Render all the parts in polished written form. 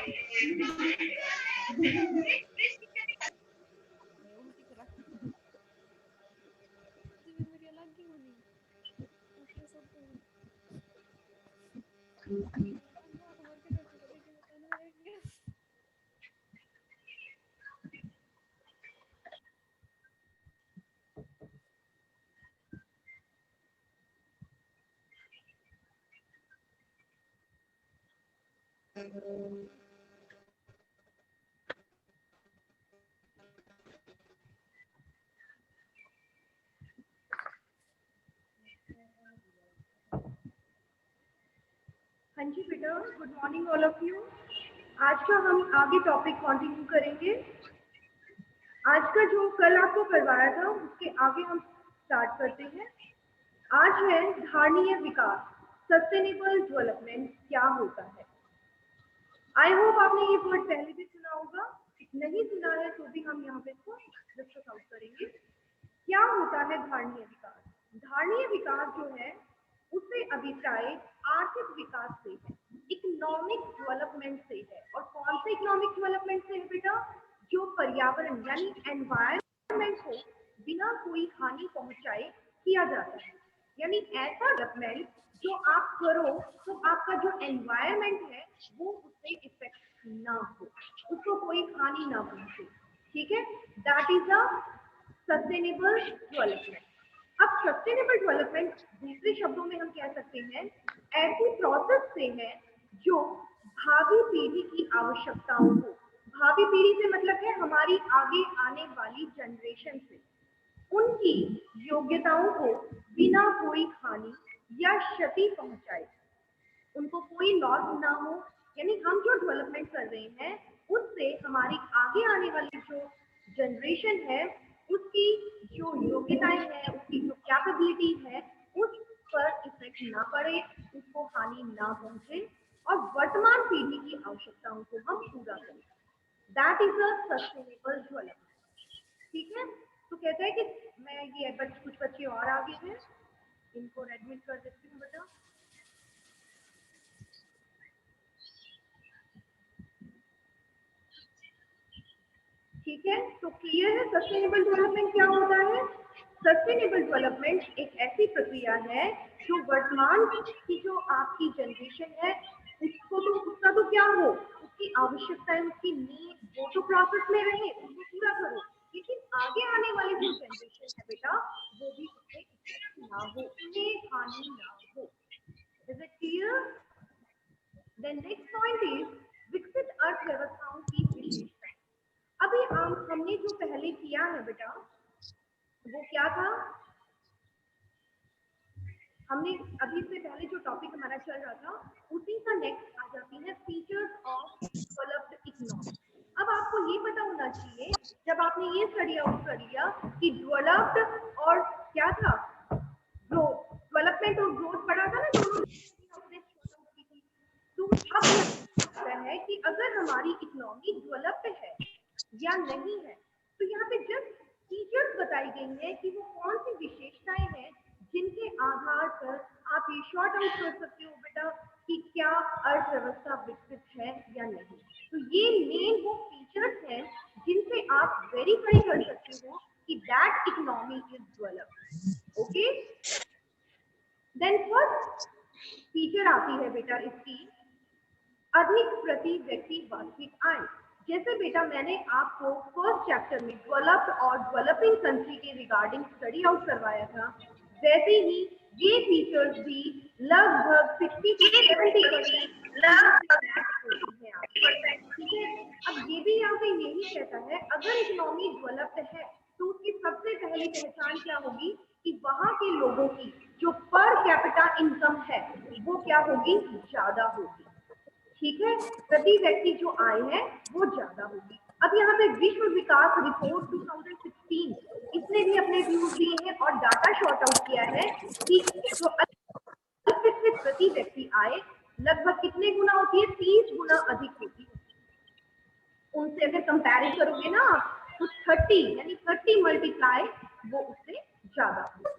हाँ जी बेटा, good morning all of you. आज का हम आगे टॉपिक कंटिन्यू करेंगे। आज का जो कल आपको करवाया था उसके आगे हम स्टार्ट करते हैं। आज है धारणीय विकास, सस्टेनेबल डेवलपमेंट क्या होता है। आई होप आपने ये वर्ड पहले भी सुना होगा, नहीं सुना है तो भी हम यहाँ पे इसको डिस्कस आउट करेंगे। क्या होता है धारणीय विकास? धारणीय विकास जो है उससे अभिप्राय आर्थिक विकास से है, इकोनॉमिक डेवलपमेंट से है। और कौन से इकोनॉमिक डेवलपमेंट से है बेटा? जो पर्यावरण यानी एनवायरनमेंट को बिना कोई हानि पहुंचाए किया जाता है। यानी ऐसा डेवलपमेंट जो आप करो तो आपका जो एनवायरनमेंट है वो उससे इफेक्ट ना हो, उसको कोई हानि ना पहुंचे। ठीक है, that is a sustainable development. अब सस्टेनेबल डेवलपमेंट दूसरे शब्दों में हम कह सकते हैं ऐसी प्रोसेस से है जो भावी पीढ़ी की आवश्यकताओं को, भावी पीढ़ी से मतलब है हमारी आगे आने वाली जनरेशन से, उनकी योग्यताओं को बिना कोई हानि या क्षति पहुंचाए, उनको कोई लॉस ना हो। यानी हम जो डेवलपमेंट कर रहे हैं उससे हमारी आगे आने वाली जो जनरेशन है उसकी जो योग्यताएं हैं, उसकी जो कैपेबिलिटी है उस पर इफेक्ट ना पड़े, उसको हानि ना पहुंचे और वर्तमान पीढ़ी की आवश्यकताओं को हम पूरा करें। That is a sustainable development. ठीक है, तो कहते हैं कि मैं ये कुछ बच्चे और आगे हैं, इनको एडमिट कर देती हूँ बेटा। ठीक है, तो क्लियर है सस्टेनेबल डेवलपमेंट क्या होता है। सस्टेनेबल डेवलपमेंट एक ऐसी प्रक्रिया है जो वर्तमान की जो आपकी जनरेशन है उसको तो उसका तो क्या हो, उसकी आवश्यकताएं, उसकी नीड वो तो प्रोसेस में रहे, उसको पूरा करो, लेकिन आगे आने वाली जो जनरेशन है बेटा वो भी उससे इफेक्ट ना हो, उन्हें हानि ना हो। Is it clear? Then next point is विकसित अर्थव्यवस्थाओं की विशेषताएं। अभी हमने जो पहले किया है बेटा वो क्या था, हमने अभी से पहले जो टॉपिक हमारा चल रहा था उसी का नेक्स्ट आ जाती है फीचर्स ऑफ डेवलप्ड इकोनॉमी। अब आपको ये पता होना चाहिए, जब आपने ये स्टडी आउट कर लिया कि डेवलप्ड और क्या था, ग्रोथ, डेवलपमेंट और ग्रोथ पढ़ा था ना दोनों हमने की थी। तो अब लगता है कि अगर हमारी इकोनॉमी डेवलप्ड है या नहीं है, तो यहाँ पे जस्ट फीचर्स बताई गई है कि वो कौन सी विशेषताएं हैं जिनके आधार पर आप ये शॉर्ट आउट कर सकते हो बेटा कि क्या अर्थव्यवस्था विकसित है या नहीं। तो ये मेन वो फीचर्स हैं जिनसे आप वेरीफाई कर सकते हो कि that economy is developed. Okay, then first feature आती है बेटा इसकी अधिक प्रति व्यक्ति वार्षिक आय। जैसे बेटा मैंने आपको फर्स्ट चैप्टर में डेवलप्ड और डेवलपिंग कंट्री के रिगार्डिंग स्टडी आउट करवाया था, वैसे ही ये फीचर्स भी लगभग 60 से 70% होती है आपकी। ठीक है, अब ये भी यहाँ पे यही कहता है अगर इकोनॉमी डेवलप्ड है तो उसकी सबसे पहली पहचान क्या होगी कि वहां के लोगों की जो पर कैपिटा इनकम है वो क्या होगी, ज्यादा होगी। ठीक है, प्रति व्यक्ति जो आय है वो ज्यादा होगी। अब यहाँ पे विश्व विकास रिपोर्ट 2016 इसने भी अपने व्यूज दिए हैं और डाटा शॉर्ट आउट किया है कि जो अल्पविकसित प्रति व्यक्ति आय लगभग कितने गुना होती है, 30 गुना अधिक होती है। उनसे अगर कंपेयर करोगे ना आप तो 30 यानी 30 मल्टीप्लाई वो उससे ज्यादा होगी।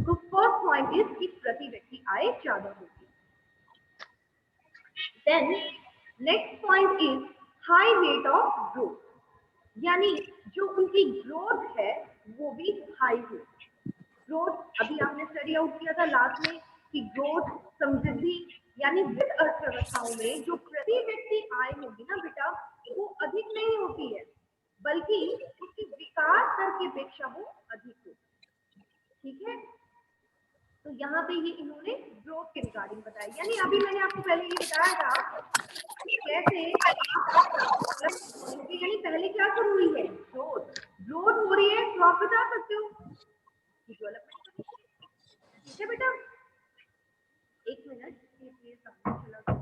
तो फर्स्ट पॉइंट इज कि प्रति व्यक्ति आय ज्यादा होगी। Then next point is high rate of growth, यानी जो उनकी ग्रोथ है वो भी हाई हो। ग्रोथ अभी आपने स्टडी आउट किया था लास्ट में कि ग्रोथ समृद्धि यानी वित्त अर्थव्यवस्थाओं में जो प्रति व्यक्ति आय होगी ना बेटा, वो अधिक नहीं होती है, बल्कि उसकी विकास दर की अपेक्षा वो अधिक होती है। ठीक है, तो यहाँ पे ये इन्होंने ग्रोथ के रिगार्डिंग बताया, यानी अभी मैंने आपको पहले ये बताया था कि कैसे यानी पहले क्या शुरू हुई है, ग्रोथ। ग्रोथ हो रही है तो आप बता सकते हो डेवलपमेंट। ठीक है बेटा, एक मिनट, ये सब चला गया।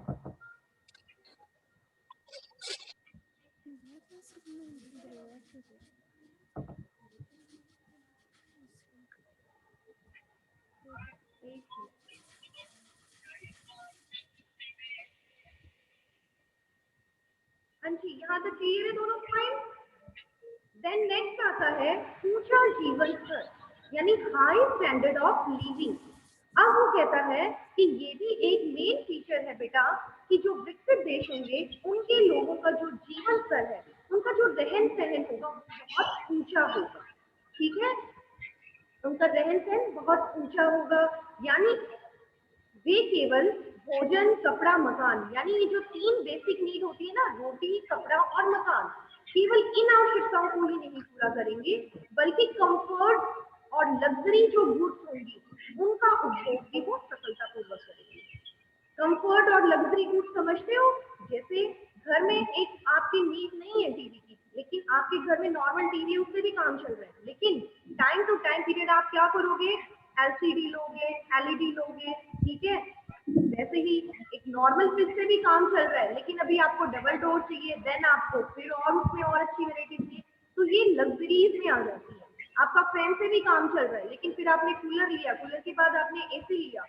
हाँ जी, यहाँ तक क्लियर है दोनों पॉइंट। देन नेक्स्ट आता है ऊंचा जीवन स्तर, यानी हाई स्टैंडर्ड ऑफ लिविंग। अब वो कहता है कि ये भी एक मेन फीचर है बेटा कि जो विकसित देश होंगे उनके लोगों का जो जीवन स्तर है, उनका जो रहन सहन होगा बहुत ऊंचा होगा। ठीक है, उनका रहन सहन बहुत ऊंचा होगा, यानी वे केवल भोजन, कपड़ा, मकान, यानी ये जो तीन बेसिक नीड होती है ना, रोटी, कपड़ा और मकान, केवल इन आवश्यकताओं को ही नहीं पूरा करेंगे, बल्कि कंफर्ट और लग्जरी जो गुड्स होंगी उनका उपभोग भी वो सफलतापूर्वक करेंगे। कंफर्ट और लग्जरी गुड्स समझते हो, जैसे घर में एक आपकी नीड नहीं है टीवी की, लेकिन आपके घर में नॉर्मल टीवी, उससे भी काम चल रहा है, लेकिन टाइम टू टाइम पीरियड आप क्या करोगे, एलसीडी लोगे, एलईडी लोगे। ठीक है, वैसे ही एक नॉर्मल फ्रिज से भी काम चल रहा है, लेकिन अभी आपको डबल डोर चाहिए, देन आपको फिर और उसमें और अच्छी वैरायटी चाहिए, तो ये लग्जरीज में आ जाती है। आपका फैन से भी काम चल रहा है, लेकिन फिर आपने कूलर लिया, कूलर के बाद आपने एसी लिया,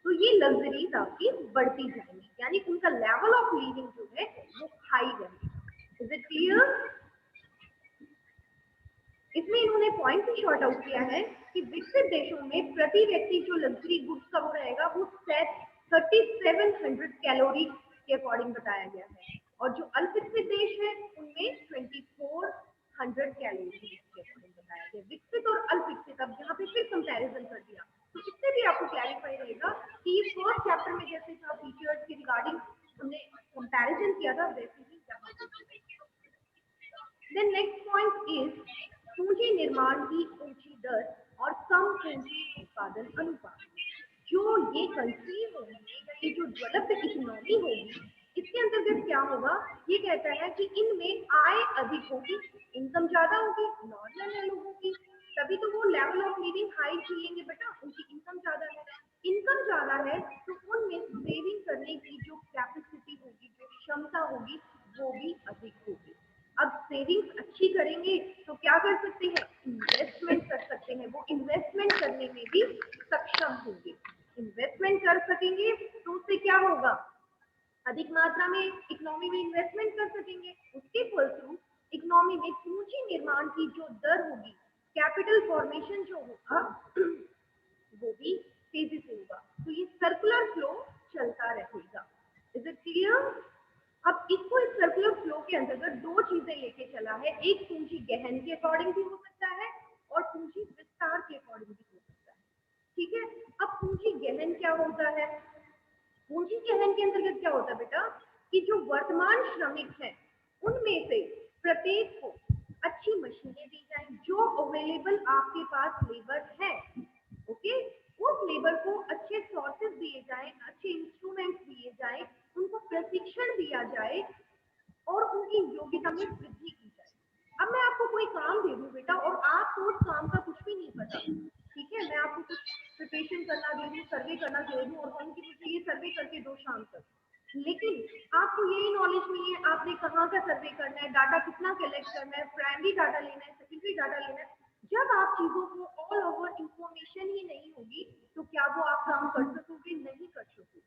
तो ये लग्जरीज आपकी बढ़ती जाएंगी, यानी उनका लेवल ऑफ लिविंग जो है वो हाई रहेगा। Is it clear? इसमें इन्होंने पॉइंट भी शॉर्ट आउट किया है कि विकसित देशों में प्रति व्यक्ति जो लग्जरी गुड्स का वो रहेगा वो 3700 कैलोरी के अकॉर्डिंग बताया गया है, और जो अल्पविकसित देश है उनमें 2400 कैलोरी के अकॉर्डिंग बताया गया। विकसित और अल्पविकसित, अब यहाँ पे फिर कंपैरिजन कर दिया, तो इससे भी आपको क्लैरिफाई रहेगा कि फर्स्ट चैप्टर में जैसे था फीचर्स के रिगार्डिंग हमने कंपैरिजन किया था, वैसे ही यहाँ। देन नेक्स्ट पॉइंट इज पूंजी निर्माण की ऊंची दर और कम पूंजी उत्पादन अनुपात। जो ये कंट्री होगी, ये जो डेवलप्ड इकोनॉमी होगी, इसके अंतर्गत क्या होगा, ये कहता है कि इनमें आय अधिक होगी, इनकम ज्यादा होगी, नॉर्मल है लोगों की, तभी तो वो लेवल ऑफ लिविंग हाई जिएंगे बेटा, उनकी इनकम ज्यादा है। इनकम ज्यादा है तो उनमें सेविंग करने की जो कैपेसिटी होगी, जो क्षमता होगी, वो भी अधिक होगी। अब सेविंग्स अच्छी करेंगे तो क्या कर सकते हैं, इन्वेस्टमेंट कर सकते हैं, वो इन्वेस्टमेंट करने में भी सक्षम होंगे। इन्वेस्टमेंट कर सकेंगे तो उससे क्या होगा, अधिक मात्रा में इकोनॉमी में इन्वेस्टमेंट कर सकेंगे, उसके फलस्वरूप इकोनॉमी में पूंजी निर्माण की जो दर होगी, कैपिटल फॉर्मेशन जो होगा वो भी तेजी से होगा, तो ये सर्कुलर फ्लो चलता रहेगा। Is it clear? अब इसको इस सर्कुलर फ्लो के अंतर्गत दो चीजें लेके चला है, एक पूंजी गहन के अकॉर्डिंग भी हो सकता है और पूंजी विस्तार के अकॉर्डिंग भी हो सकता है। ठीक है, अब पूंजी गहन क्या होता है, पूंजी गहन के अंतर्गत क्या होता है बेटा कि जो वर्तमान श्रमिक है उनमें से प्रत्येक को अच्छी मशीनें दी जाए, जो अवेलेबल आपके पास लेबर है, ओके, उस लेबर को अच्छे सोर्सेज दिए जाए, अच्छे इंस्ट्रूमेंट्स दिए जाए, उनको प्रशिक्षण दिया जाए और उनकी योग्यता में वृद्धि की जाए। अब मैं आपको कोई काम दे दूं बेटा और आपको उस काम का कुछ भी नहीं पता, ठीक है, मैं आपको कुछ प्रिपरेशन करना दे दूं, सर्वे करना दे दूं और कहूं कि मुझे ये सर्वे करके दो शाम तक, लेकिन आपको यही नॉलेज नहीं है आपने कहाँ का सर्वे करना है, डाटा कितना कलेक्ट करना है, प्राइमरी डाटा लेना है, सेकेंडरी डाटा लेना है। जब आप चीजों को ऑल ओवर इंफॉर्मेशन ही नहीं होगी तो क्या वो आप काम कर सकोगे, नहीं कर सकोगे।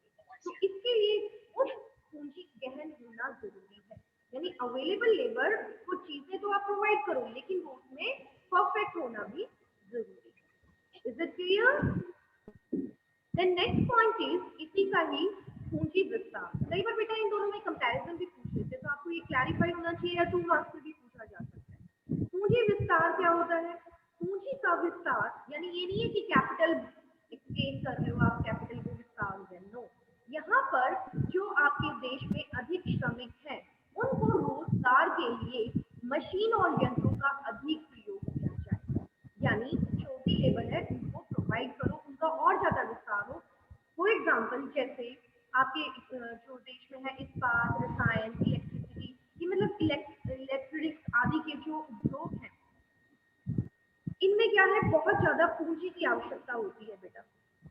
तो इसके लिए उस पूंजी गहन होना जरूरी है, यानी अवेलेबल लेबर को चीजें तो आप प्रोवाइड करो, लेकिन वो उसमें परफेक्ट होना भी जरूरी है। Is it clear? Then next point is इसी का ही पूंजी विस्तार। कई बार बेटा इन दोनों में कंपैरिजन भी पूछ लेते हैं, तो आपको ये क्लैरिफाई होना चाहिए या 2 मार्क्स में भी पूछा जा सकता है। पूंजी विस्तार क्या होता है? पूंजी का विस्तार यानी ये नहीं है कि कैपिटल एक्सचेंज कर रहे हो आप, कैपिटल को विस्तार हो गया, नो। यहाँ पर जो आपके देश में अधिक श्रमिक हैं उनको रोजगार के लिए मशीन और यंत्रों का अधिक प्रयोग किया जाए, यानी जो भी लेबर है उनको प्रोवाइड करो, उनका और ज्यादा विस्तार हो। फॉर एग्जाम्पल जैसे आपके जो देश में है इस्पात, रसायन, इलेक्ट्रिसिटी, ये मतलब इलेक्ट्रिक्स आदि के जो उद्योग हैं, इनमें क्या है, बहुत ज्यादा पूंजी की आवश्यकता होती है बेटा।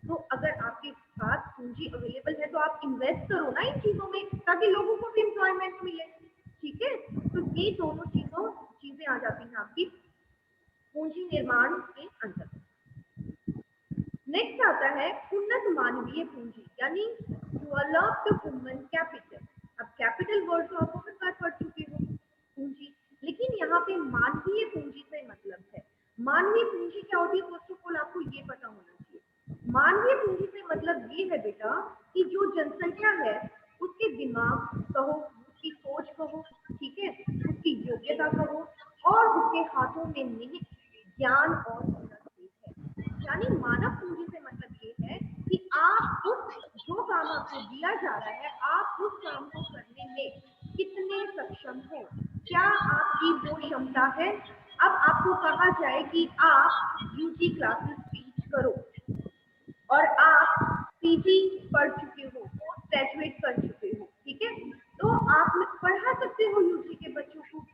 तो अगर आपके पास पूंजी अवेलेबल है तो आप इन्वेस्ट करो ना इन चीजों में, ताकि लोगों को भी एम्प्लॉयमेंट मिले। ठीक है, तो ये दोनों चीजें आ जाती हैं आपकी पूंजी निर्माण के अंतर्गत। नेक्स्ट आता है उन्नत मानवीय पूंजी, यानी डेवलप्ड ह्यूमन कैपिटल। अब कैपिटल वर्ड तो आप बहुत बार पढ़ चुके हो, पूंजी, लेकिन यहाँ पे मानवीय पूंजी से मतलब है, मानवीय पूंजी क्या होती है? फर्स्ट ऑफ ऑल आपको ये पता होना चाहिए। मानवीय पूंजी से मतलब ये है बेटा कि जो जनसंख्या है उसके दिमाग कहो, उसकी सोच कहो, ठीक है, उसकी योग्यता कहो, और उसके हाथों में निहित ज्ञान और हुनर से है। यानी मानव पूंजी से मतलब ये है कि आप उस जो काम आपको दिया जा रहा है, आप उस काम को करने में कितने सक्षम हो, क्या आपकी वो क्षमता है। अब आपको कहा जाए कि आप यूजी क्लासेस टीच करो और आप पीजी पढ़ चुके हो, पोस्ट ग्रेजुएट कर चुके हो, ठीक है, तो आप पढ़ा सकते हो यूजी के बच्चों को,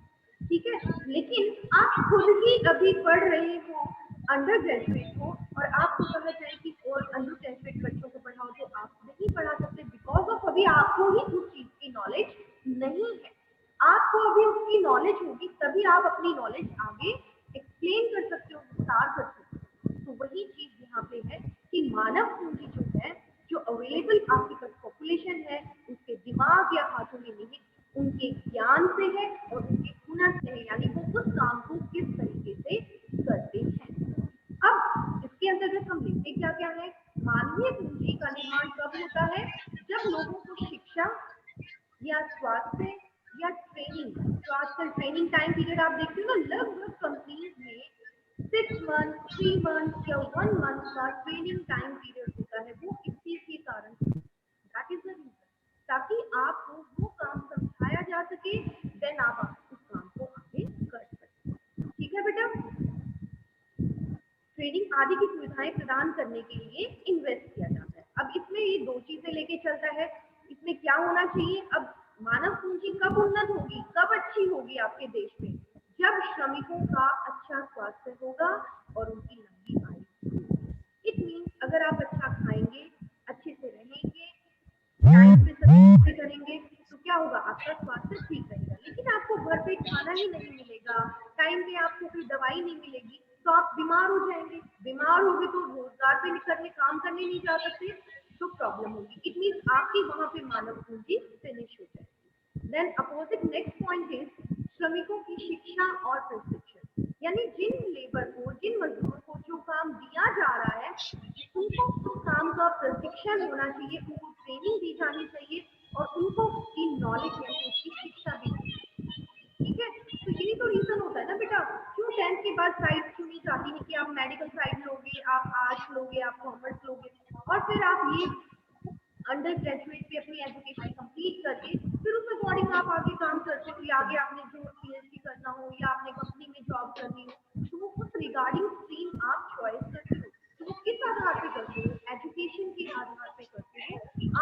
ठीक है, लेकिन आप खुद ही अभी पढ़ रहे हो, अंडर ग्रेजुएट हो, और आपको कहा जाए कि और अंडर ग्रेजुएट बच्चों को पढ़ाओ, तो आप नहीं पढ़ा सकते, बिकॉज ऑफ अभी आपको ही उस चीज की नॉलेज नहीं है। आपको अभी उसकी नॉलेज होगी तभी आप अपनी नॉलेज आगे एक्सप्लेन कर सकते हो, विस्तार कर सकते हो। तो वही चीज यहाँ पे है कि मानव पूंजी जो है, जो अवेलेबल आपके पास पॉपुलेशन है, उसके दिमाग या हाथों में नहीं, उनके ज्ञान से है और उनके हुनर से है, यानी वो उस काम को किस तरीके से करते हैं। अब इसके अंतर्गत हम देखते क्या क्या है। मानवीय पूंजी का निर्माण कब होता है? जब लोगों को शिक्षा या स्वास्थ्य या ट्रेनिंग, जो आजकल ट्रेनिंग टाइम पीरियड आप देखते हो ना, लगभग कंपनीज में 6 मंथ, 3 मंथ या 1 मंथ का ट्रेनिंग टाइम पीरियड होता है, वो इस चीज के कारण, दैट इज द रीजन, ताकि आपको वो काम समझाया जा सके, देन आप उस काम को आगे कर सकते। ठीक है बेटा, ट्रेनिंग आदि की सुविधाएं प्रदान करने के लिए इन्वेस्ट किया जाता है। अब इसमें ये दो चीजें लेके चलता है, इसमें क्या होना चाहिए? अब मानव पूंजी कब उन्नत होगी, कब अच्छी होगी आपके देश में? जब श्रमिकों का अच्छा स्वास्थ्य होगा और उनकी लंबी आयु होगी। इट मीन्स अगर आप अच्छा खाएंगे, अच्छे से रहेंगे, टाइम पे सब चीजें करेंगे, तो क्या होगा? आपका स्वास्थ्य ठीक रहेगा। लेकिन आपको भर पेट खाना ही नहीं मिलेगा, टाइम पे आपको कोई दवाई नहीं मिलेगी, तो आप बीमार हो जाएंगे। बीमार हो गए तो रोजगार पे करने, काम करने नहीं जा सकते, तो प्रॉब्लम होगी। इट मीन्स आपकी वहां पे मानव पूंजी फिनिश हो जाएगी। Then opposite next point is श्रमिकों की शिक्षा और प्रशिक्षण, यानी जिन लेबर को, जिन मजदूर को जो काम दिया जा रहा है, उनको उस काम का प्रशिक्षण होना चाहिए, उनको ट्रेनिंग दी जानी चाहिए, और उनको उसकी नॉलेज यानी उसकी शिक्षा दी जानी चाहिए। ठीक है, तो यही तो रीजन होता है ना बेटा, क्यों 10th के बाद साइड चुनी जाती है कि आप मेडिकल साइड लोगे, आप आर्ट्स लोगे, आप कॉमर्स लोगे, और फिर आप ये अंडर ग्रेजुएट पे अपनी एजुकेशन कंप्लीट करके फिर उस अकॉर्डिंग आप आगे काम करते हो, या आगे आपने जो पीएचडी करना हो या आपने कंपनी में जॉब करनी हो, तो वो उस रिगार्डिंग स्ट्रीम आप चॉइस करते हो। तो वो किस आधार पे करते हो? एजुकेशन के आधार पे करते हो।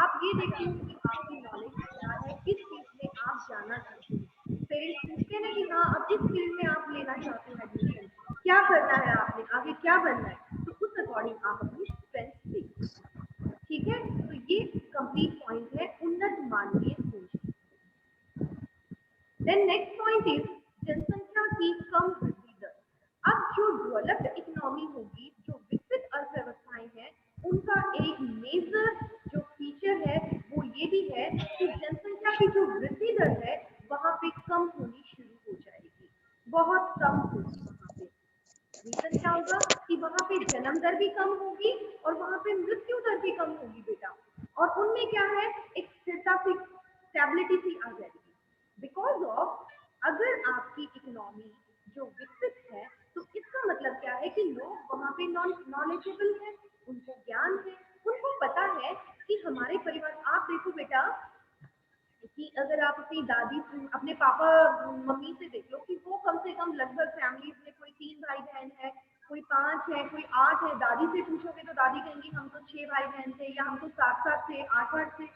आप ये देखते हो कि आपकी नॉलेज क्या है, किस चीज में आप जाना चाहते हो। पेरेंट्स पूछते हैं ना कि हाँ अब इस फील्ड में आप लेना चाहते हो एडमिशन, क्या करना है, आपने आगे क्या बनना है, तो उस अकॉर्डिंग आप अपनी स्ट्रेंथ देखते हो। ठीक है, तो ये कंप्लीट पॉइंट है उन्नत मानवीय पूंजी। देन नेक्स्ट पॉइंट इज जनसंख्या की कम वृद्धि दर। अब जो डेवलप्ड इकोनॉमी होगी, जो विकसित अर्थव्यवस्थाएं हैं, उनका एक मेजर जो फीचर है वो ये भी है कि जनसंख्या की जो वृद्धि दर है वहां पे कम होनी शुरू हो जाएगी, बहुत कम होगी वहां पे। रीजन क्या होगा कि वहां पे जन्म दर भी कम होगी और वहां पे मृत्यु दर भी कम होगी बेटा। और उनमें क्या है, एक स्थिरता सी, स्टेबिलिटी सी आ जाएगी। बिकॉज ऑफ, अगर आपकी इकोनॉमी जो विकसित है, तो इसका मतलब क्या है कि लोग वहां पे नॉलेजेबल है, उनको ज्ञान है, उनको पता है कि हमारे परिवार, आप देखो बेटा कि अगर आप अपनी दादी, अपने पापा मम्मी से देख लो कि वो कम से कम लगभग फैमिलीज में कोई 3 भाई बहन है, कोई 5 है, कोई 8 है। दादी से पूछोगे तो दादी कहेंगी हम तो 6 भाई बहन थे, या हम तो 7 7 थे, 8 8 थे।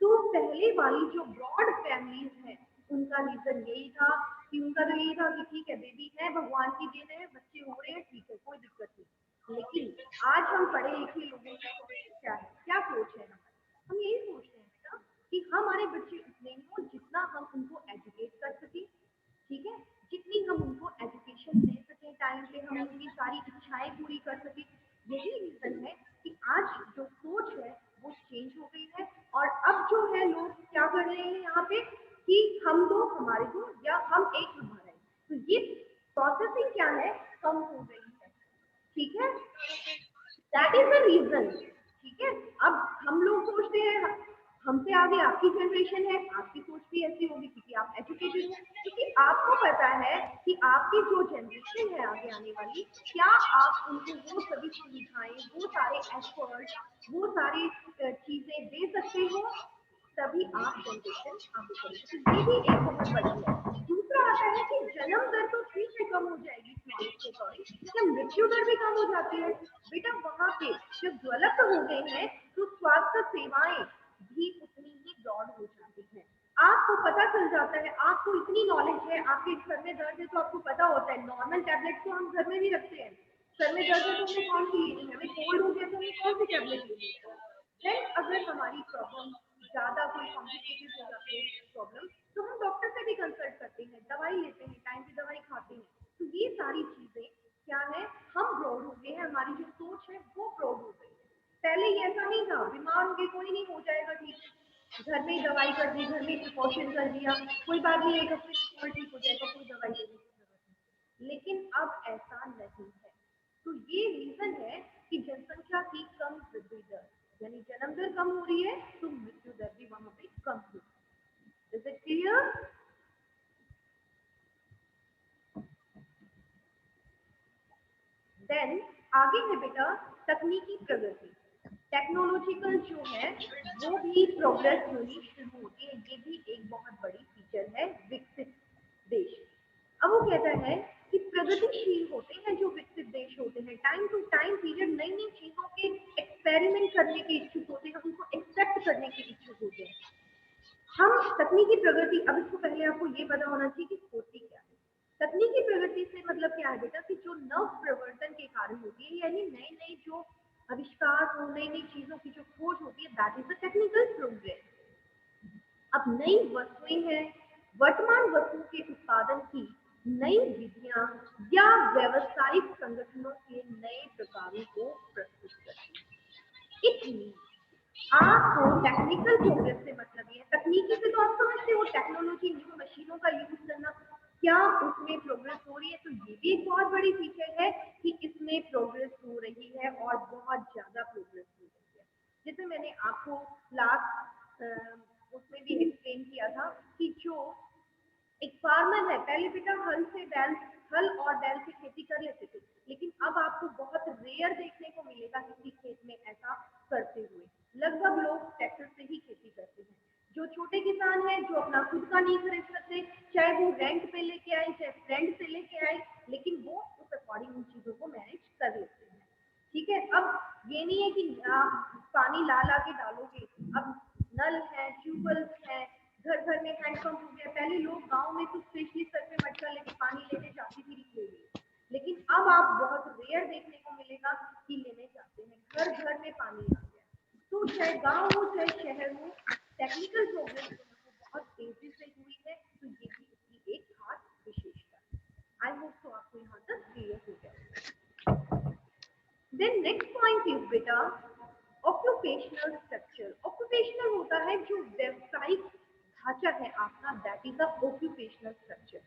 तो पहले वाली जो ब्रॉड फैमिलीज है, उनका रीजन यही था कि उनका तो यही था कि ठीक है बेबी है, भगवान की देन है, बच्चे हो रहे हैं, ठीक है, कोई दिक्कत नहीं। लेकिन आज हम पढ़े लिखे लोगों की सोच क्या है, क्या सोच है हमारी, हम यही सोचते हैं बेटा कि हमारे बच्चे उतने ही हो जितना हम उनको एजुकेट कर सकें, ठीक है, जितनी हम उनको एजुकेशन दे सकें टाइम पे, हम उनकी सारी इच्छाएं पूरी कर सकें। यही रीजन है कि आज जो सोच है वो चेंज हो गई है। और अब जो है लोग क्या कर रहे हैं यहाँ पे कि हम दो हमारे दो, या हम एक हमारा एक, तो ये प्रोसेसिंग क्या है, कम हो गई है, ठीक है। दैट इज द रीजन, ठीक है। अब हम लोग सोचते हैं हमसे आगे आपकी जनरेशन है, आपकी सोच भी ऐसी होगी क्योंकि आप एजुकेटेड हैं, क्योंकि आपको पता है कि आपकी जो जनरेशन है आगे आने वाली, क्या आप उनको वो सभी सुविधाएं, वो सारे एफर्ट, वो सारी चीजें दे सकते हो, तभी आप जनरेशन आगे बढ़ेगी। तो ये भी एक बहुत बड़ी है। दूसरा आता है कि जन्म दर तो ठीक है कम हो जाएगी इस नॉलेज के अकॉर्डिंग, क्या मृत्यु दर भी कम हो जाती है बेटा? वहां पे जब डेवलप हो गए हैं तो स्वास्थ्य सेवाएं भी उतनी ही ब्रॉड हो जाती है। आपको पता चल जाता है, आपको इतनी नॉलेज है, आपके सर में दर्द है तो आपको पता होता है नॉर्मल टैबलेट तो हम घर में भी रखते हैं, सर में दर्द है तो हमें कौन सी लेनी है, हमें कोल्ड हो गया तो हमें कौन सी टैबलेट लेनी है। देन अगर हमारी प्रॉब्लम ज्यादा कोई कॉम्प्लिकेटेड हो जाती है प्रॉब्लम, तो हम डॉक्टर से भी कंसल्ट करते हैं, दवाई लेते हैं, टाइम पे दवाई खाते हैं। तो ये सारी चीजें क्या है, हम ब्रॉड हो गए हैं, हमारी जो सोच है वो ब्रॉड हो गई है। पहले ये ऐसा नहीं था, बीमार हो गए कोई नहीं, हो जाएगा ठीक, घर में ही दवाई कर दी, घर में प्रिकॉशन कर दिया, कोई बात नहीं, एक हफ्ते में और ठीक हो जाएगा, कोई दवाई लेने की जरूरत नहीं। लेकिन अब ऐसा नहीं है। तो ये रीजन है कि जनसंख्या की कम वृद्धि दर, यानी जन्म दर कम हो रही है तो मृत्यु दर भी वहां पे कम हो रही है। Is it clear? देन आगे है बेटा तकनीकी प्रगति। टेक्नोलॉजिकल जो है वो भी प्रोग्रेस होनी शुरू होती है, ये भी एक बहुत बड़ी फीचर है विकसित देश। अब वो कहता है कि प्रगतिशील होते हैं जो विकसित देश होते हैं, टाइम टू टाइम पीरियड नई नई चीजों के एक्सपेरिमेंट करने के इच्छुक होते हैं, उनको एक्सेप्ट करने के इच्छुक होते हैं। हम तकनीकी प्रगति, अब इसको पहले आपको ये पता होना चाहिए कि होती क्या है। तकनीकी प्रगति से मतलब क्या है बेटा, कि जो नव प्रवर्तन के कारण होती है, यानी नई नई जो आविष्कार हो, नई नई चीजों की जो खोज होती है, that is the technical progress. अब नई वस्तुएं हैं, वर्तमान वस्तु के उत्पादन की नई विधियां या व्यवसायिक संगठनों के नए प्रकारों को प्रस्तुत करती है। इसलिए आपको टेक्निकल प्रोग्रेस से मतलब ये है, तकनीकी से तो आप समझते हो टेक्नोलॉजी, न्यू मशीनों का यूज करना, क्या उसमें प्रोग्रेस हो रही है? तो ये भी एक बहुत बड़ी फीचर है कि इसमें प्रोग्रेस हो रही है और बहुत ज्यादा प्रोग्रेस हो रही है। जैसे मैंने आपको लास्ट उसमें भी एक्सप्लेन किया था कि जो एक फार्मर है, पहले बेटा हल और बैल से खेती कर लेते थे, लेकिन अब आपको बहुत रेयर देखने को मिलेगा किसी खेत में ऐसा करते हुए। लगभग लोग ट्रैक्टर से ही खेती करते हैं। जो छोटे किसान हैं, जो अपना खुद का नहीं खरीद सकते, चाहे वो रेंट पे लेके आए, चाहे फ्रेंड से लेके आए, लेकिन वो उस अकॉर्डिंग उन चीजों को मैनेज कर लेते हैं, ठीक है। अब ये नहीं है कि आप पानी ला ला के डालोगे, अब नल है, ट्यूबवेल है, घर घर में हैंडपंप हो गया। पहले लोग गांव में तो स्पेशली सर पे मटका लेके पानी लेने जाते थे के लिए, लेकिन अब आप बहुत रेयर देखने को मिलेगा कि लेने जाते हैं, घर घर में पानी आ गया। तो चाहे गांव हो चाहे शहर हो, टेक्निकल प्रोग्रेस जो है वो बहुत तेजी से हुई है, तो ये भी इसकी एक खास विशेषता है। आई होप तो आपको यहाँ तक क्लियर हो गया। देन नेक्स्ट पॉइंट इज बेटा ऑक्यूपेशनल स्ट्रक्चर। ऑक्यूपेशनल होता है जो व्यवसायिक ढांचा है आपका, that is the occupational structure.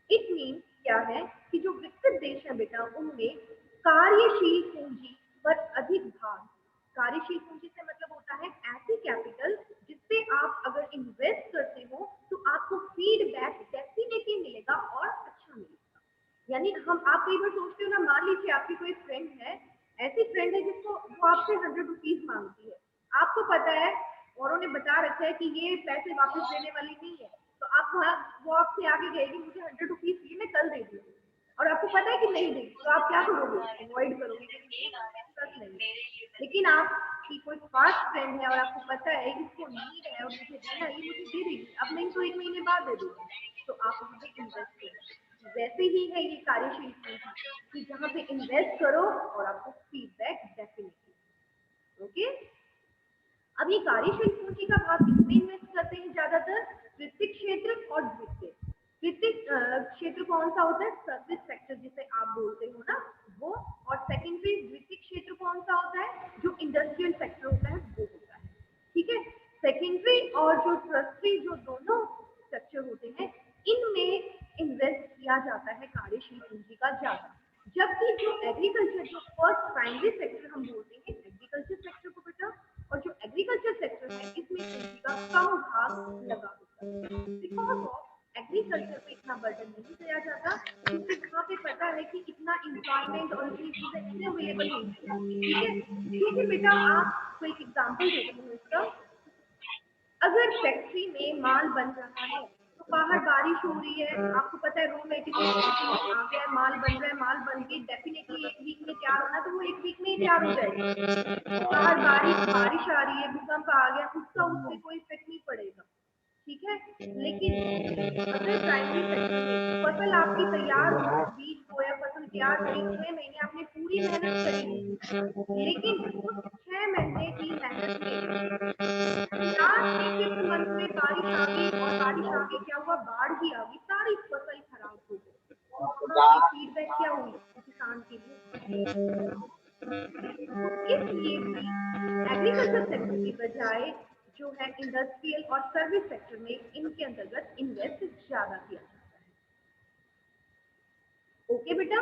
It mean क्या है कि जो विकसित देश है बेटा, उनमें कार्यशील पूंजी पर अधिक भाग, कार्यशील पूंजी से मतलब होता है ऐसी कैपिटल यानी हम आप कई बार सोचते हो ना, मान लीजिए आपकी कोई फ्रेंड है, ऐसी फ्रेंड है जिसको वो आपसे 100 रुपीज मांगती है, आपको पता है और उन्हें बता रखा है कि ये पैसे वापस देने वाली नहीं है, तो आप वो आपसे आगे कहेगी मुझे 100 रुपीज चाहिए, मैं कल दे दूंगी, और आपको पता है कि नहीं देगी, तो आप क्या करोगे? अवॉइड करोगे कि नहीं। लेकिन आपकी कोई फास्ट फ्रेंड है और आपको पता है इसको नीड है और मुझे देना, ये मुझे दे देगी, अब नहीं तो 1 महीने बाद दे दूंगी, तो आप वहाँ पे इन्वेस्ट करो। वैसे ही है ये कार्यशील पूंजी कि जहाँ पे इन्वेस्ट करो और आपको फीडबैक डेफिनेटली। ओके, अब ये कार्यशील पूंजी का भाग किसमें इन्वेस्ट करते हैं ज्यादातर? वित्तीय क्षेत्र और द्वितीय। वित्तीय क्षेत्र कौन सा होता है? सर्विस सेक्टर जिसे आप बोलते हो ना, वो। और सेकेंडरी द्वितीय क्षेत्र कौन सा होता है? जो इंडस्ट्रियल सेक्टर होता है वो होता है। ठीक है, सेकेंडरी और जो टर्शरी, जो दोनों सेक्टर होते हैं, इनमें इन्वेस्ट किया जाता है कार्यशील पूंजी का ज्यादा। जबकि जो एग्रीकल्चर, जो फर्स्ट प्राइमरी सेक्टर हम बोलते हैं एग्रीकल्चर सेक्टर को बेटा, और जो एग्रीकल्चर सेक्टर है इसमें पूंजी का कम भाग लगा होता है। बिकॉज ऑफ एग्रीकल्चर पे इतना बर्डन नहीं दिया जाता, क्योंकि वहाँ पे पता है कि इतना एम्प्लॉयमेंट और इतनी चीजें इसमें अवेलेबल होती है। ठीक है, क्योंकि बेटा आपको एक एग्जाम्पल देती हूँ इसका। अगर फैक्ट्री में माल बन रहा है तो बाहर बारिश हो रही है, आपको पता है रो मटेरियल आ गया है, माल बन रहा है, माल बन के डेफिनेटली 1 वीक में तैयार होना, तो वो 1 वीक में ही तैयार हो जाएगा। बाहर बारिश आ रही है, भूकंप आ गया, उसका उससे कोई इफेक्ट नहीं पड़ेगा। ठीक है, लेकिन अगर प्राइमरी सेक्टर में फसल आपकी तैयार हो, बीज बोया, फसल तैयार करी, 6 महीने आपने पूरी मेहनत करी, लेकिन उस 6 महीने की मेहनत में लास्ट के 5th मंथ में बारिश आ गई, और बारिश आके क्या हुआ? बाढ़ ही आ गई, सारी फसल खराब हो गई। वहाँ पे फीडबैक क्या हुई किसान के लिए? इसलिए भी एग्रीकल्चर सेक्टर की बजाय जो है इंडस्ट्रियल और सर्विस सेक्टर में, इनके अंतर्गत इन्वेस्ट ज्यादा किया जाता है। ओके बेटा,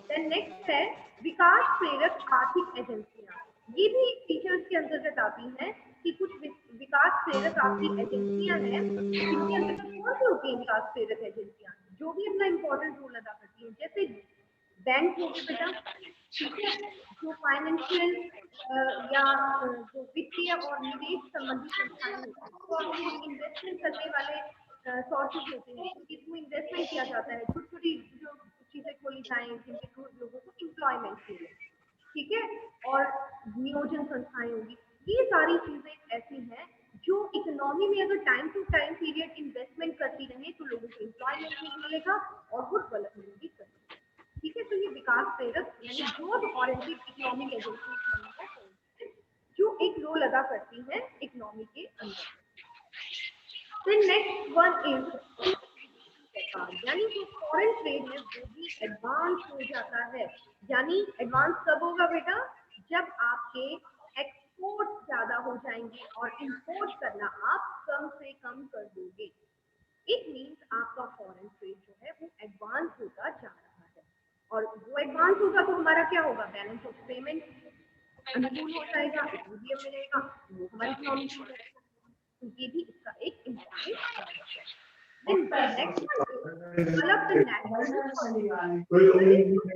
देन नेक्स्ट है विकास प्रेरक आर्थिक एजेंसियां। ये भी फीचर्स के अंतर्गत आती हैं कि कुछ विकास प्रेरक आर्थिक एजेंसियां हैं, जिनके अंतर्गत कौन सी होती है विकास प्रेरक एजेंसियां, जो भी अपना इंपॉर्टेंट रोल अदा करती हैं। जैसे बैंक हो गए बेटा, ठीक है, जो फाइनेंशियल या जो वित्तीय और निवेश संबंधी संस्थाएं होती हैं, तो अपनी इन्वेस्टमेंट करने वाले सोर्सेज होते हैं, इसमें इन्वेस्टमेंट किया जाता है, छोटी छोटी जो चीजें खोली जाएं जिनके थ्रू लोगों को एम्प्लॉयमेंट मिले। ठीक है, और नियोजन संस्थाएं होगी। ये सारी चीजें ऐसी हैं जो इकोनॉमी में अगर time to time period investment करती रहे तो लोगों को एम्प्लॉयमेंट भी मिलेगा और वो डेवलपमेंट भी करेगा। ठीक है, तो ये विकास प्रेरक यानी ग्रोथ ओरिएंटेड इकोनॉमिक एजेंसी जो एक रोल अदा करती हैं इकोनॉमी के अंदर। देन नेक्स्ट वन इज यानी जो फॉरेन ट्रेड है वो भी एडवांस हो जाता है। यानी एडवांस कब होगा बेटा? जब आपके एक्सपोर्ट ज्यादा हो जाएंगे और इंपोर्ट करना आप कम से कम कर दोगे। इट मीन्स आपका फॉरेन ट्रेड जो है वो एडवांस होता जा रहा है, और वो एडवांस होगा तो हमारा क्या होगा? बैलेंस ऑफ पेमेंट अनुकूल हो जाएगा, इक्विलिब्रियम मिलेगा, वो हमारी इकोनॉमी हो जाएगा। तो ये भी इसका एक इम्पोर्टेंट है। Then the next one is develop the natural resources।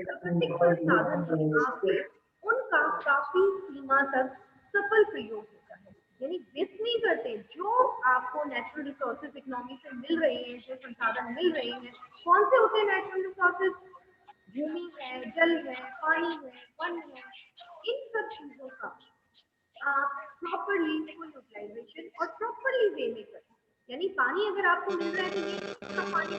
प्राकृतिक संसाधन हैं आपके, उनका काफी सीमा तक सफल प्रयोग होता है। यानी वेस्ट नहीं करते, जो आपको नेचुरल रिसोर्सेज इकोनॉमी से मिल रहे हैं, जो संसाधन मिल रहे हैं, कौन से होते हैं नेचुरल रिसोर्सेज? भूमि है, जल है, पानी है, वन है, इन सब चीजों का आप प्रॉपरली फुल यूटिलाइजेशन और प्रॉपरली वे में करें। यानी पानी अगर आपको मिल रहा है तो ये पानी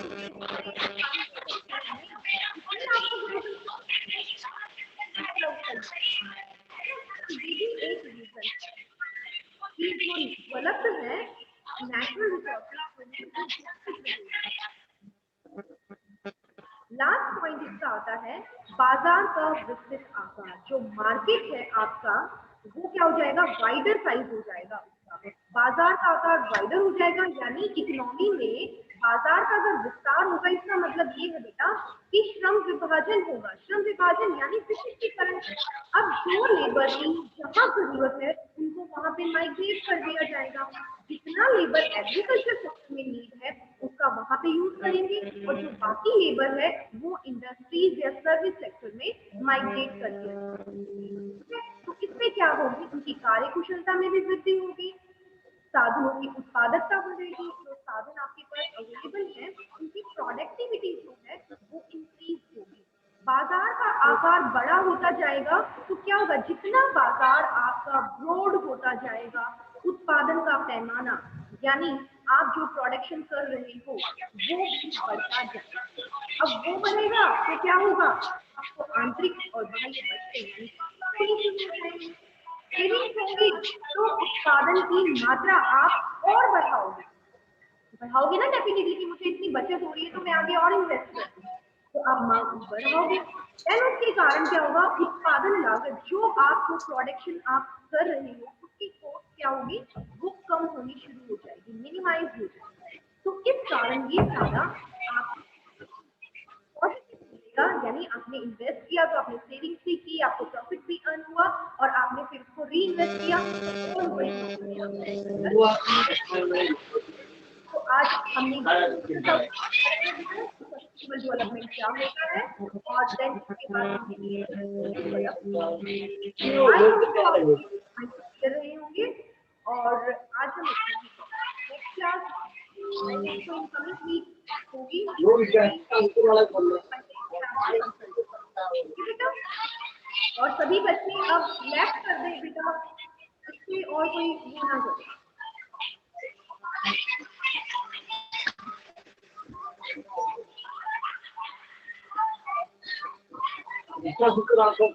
ये भी एक रीजन कि जो डेवलप्ड है नेचुरल रिसोर्सेज। लास्ट पॉइंट इसका आता है बाजार का विस्तृत आकार। जो मार्केट है आपका वो क्या हो जाएगा? वाइडर साइज हो जाएगा, बाजार का आकार वाइडर हो जाएगा। यानी इकोनॉमी में बाजार का अगर विस्तार होगा, इसका मतलब ये है बेटा कि श्रम विभाजन होगा। श्रम विभाजन यानी विशिष्टीकरण। अब जो लेबर की जहाँ जरूरत है उनको वहाँ पे माइग्रेट कर दिया जाएगा। जितना लेबर एग्रीकल्चर सेक्टर में नीड है उसका वहाँ पे यूज करेंगे, और जो बाकी लेबर है वो इंडस्ट्रीज या सर्विस सेक्टर में माइग्रेट कर दिया जाएगा। तो इससे क्या होगी, उनकी कार्य कुशलता में भी वृद्धि होगी, साधनों की उत्पादकता बढ़ेगी, जो साधन आपके पास अवेलेबल है उनकी प्रोडक्टिविटी जो है वो इंक्रीज होगी, बाजार का आकार बड़ा होता जाएगा। तो क्या होगा, जितना बाजार आपका ब्रॉड होता जाएगा, उत्पादन का पैमाना यानी आप जो प्रोडक्शन कर रहे हो वो भी बढ़ता जाएगा। अब वो बढ़ेगा तो क्या होगा, आपको आंतरिक और बाह्य बचतें यानी होनी शुरू हो जाएंगी। सेविंग्स होंगी तो उत्पादन की मात्रा आप और बढ़ाओगे ना डेफिनेटली, कि मुझे इतनी बचत हो रही है तो मैं आगे और इन्वेस्ट करूँ, तो आप मांग बढ़ाओगे। देन उसके कारण क्या होगा, उत्पादन लागत जो आपको प्रोडक्शन आप कर रहे हो उसकी कॉस्ट क्या होगी, वो कम होनी शुरू हो जाएगी, मिनिमाइज हो जाएगी। तो इस कारण ये सारा आप यानी आपने इन्वेस्ट किया तो आपने सेविंग्स भी की, आपको प्रॉफिट भी अर्न हुआ, और आपने फिर उसको री इन्वेस्ट किया और तो आज हमने सस्टेनेबल डेवलपमेंट क्या होता है, और देन उसके बाद हमने कर रहे होंगे। और आज हम नेक्स्ट क्लास इनकमिंग वीक होगी बेटा, और सभी बच्चे अब लेफ्ट कर दें बेटा, इससे और कोई वो ना करे। इसका शुक्र आपको